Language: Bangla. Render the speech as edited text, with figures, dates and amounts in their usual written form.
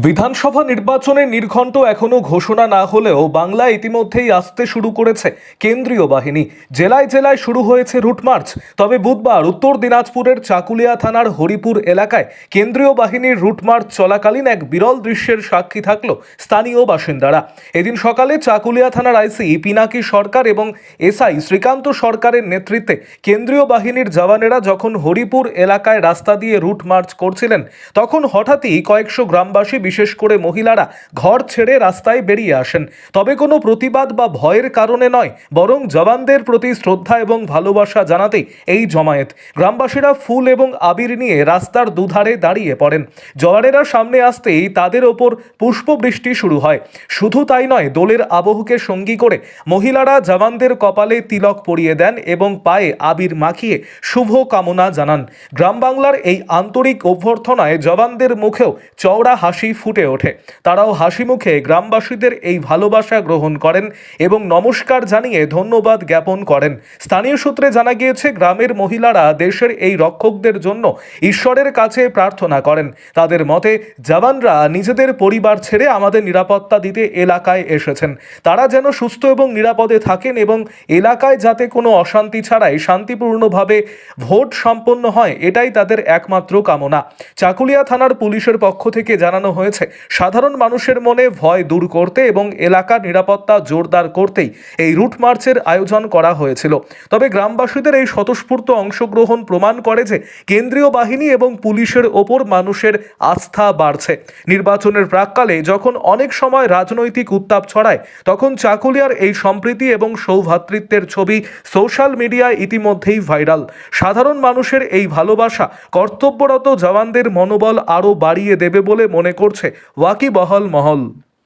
বিধানসভা নির্বাচনের নির্ঘণ্ট এখনো ঘোষণা না হলেও বাংলায় ইতিমধ্যেই আসতে শুরু করেছে কেন্দ্রীয় বাহিনী। জেলায় জেলায় শুরু হয়েছে রুট মার্চ। তবে বুধবার উত্তর দিনাজপুরের চাকুলিয়া থানার হরিপুর এলাকায় কেন্দ্রীয় বাহিনীর রুট মার্চ চলাকালীন এক বিরল দৃশ্যের সাক্ষী থাকল স্থানীয় বাসিন্দারা। এদিন সকালে চাকুলিয়া থানার আইসি পিনাকি সরকার এবং এসআই শ্রীকান্ত সরকারের নেতৃত্বে কেন্দ্রীয় বাহিনীর জওয়ানেরা যখন হরিপুর এলাকায় রাস্তা দিয়ে রুট মার্চ করছিলেন, তখন হঠাৎই কয়েকশো গ্রামবাসী, বিশেষ করে মহিলারা ঘর ছেড়ে রাস্তায় বেরিয়ে আসেন। তবে কোনো প্রতিবাদ বা ভয়ের কারণে নয়, বরং জওয়ানদের প্রতি শ্রদ্ধা এবং ভালোবাসা জানাতেই এই জমায়েত। গ্রামবাসীরা ফুল এবং আবির নিয়ে রাস্তার দুধারে দাঁড়িয়ে পড়েন। জওয়ানেরা সামনে আসতেই তাদের ওপর পুষ্পবৃষ্টি শুরু হয়। শুধু তাই নয়, দোলের আবহকে সঙ্গী করে মহিলারা জওয়ানদের কপালে তিলক পরিয়ে দেন এবং পায়ে আবির মাখিয়ে শুভ কামনা জানান। গ্রাম বাংলার এই আন্তরিক অভ্যর্থনায় জওয়ানদের মুখেও চওড়া হাসি ফুটে ওঠে। তারাও হাসি মুখে গ্রামবাসীদের এই ভালোবাসা গ্রহণ করেন এবং নমস্কার জানিয়ে ধন্যবাদ জ্ঞাপন করেন। স্থানীয় সূত্রে জানা গিয়েছে, গ্রামের মহিলারা দেশের এই রক্ষকদের জন্য ঈশ্বরের কাছে প্রার্থনা করেন। তাদের মতে, জওয়ানরা নিজেদের পরিবার ছেড়ে আমাদের নিরাপত্তা দিতে এলাকায় এসেছেন। তারা যেন সুস্থ এবং নিরাপদে থাকেন এবং এলাকায় যাতে কোনো অশান্তি ছাড়াই শান্তিপূর্ণভাবে ভোট সম্পন্ন হয়, এটাই তাদের একমাত্র কামনা। চাকুলিয়া থানার পুলিশের পক্ষ থেকে জানানো হয়েছে, সাধারণ মানুষের মনে ভয় দূর করতে এবং এলাকার নিরাপত্তা জোরদার করতেই এই রুট মার্চের আয়োজন করা হয়েছিল। তবে গ্রামবাসীদের এই স্বতঃস্ফূর্ত অংশগ্রহণ প্রমাণ করে যে কেন্দ্রীয় বাহিনী এবং পুলিশের ওপর মানুষের আস্থা বাড়ছে। নির্বাচনের প্রাক্কালে যখন অনেক সময় রাজনৈতিক উত্তাপ ছড়ায়, তখন চাকুলিয়ার এই সম্প্রীতি এবং সৌভ্রাতৃত্বের ছবি সোশ্যাল মিডিয়ায় ইতিমধ্যেই ভাইরাল। সাধারণ মানুষের এই ভালোবাসা কর্তব্যরত জওয়ানদের মনোবল আরও বাড়িয়ে দেবে বলে মনে করছে ওয়াকিবহাল মহল।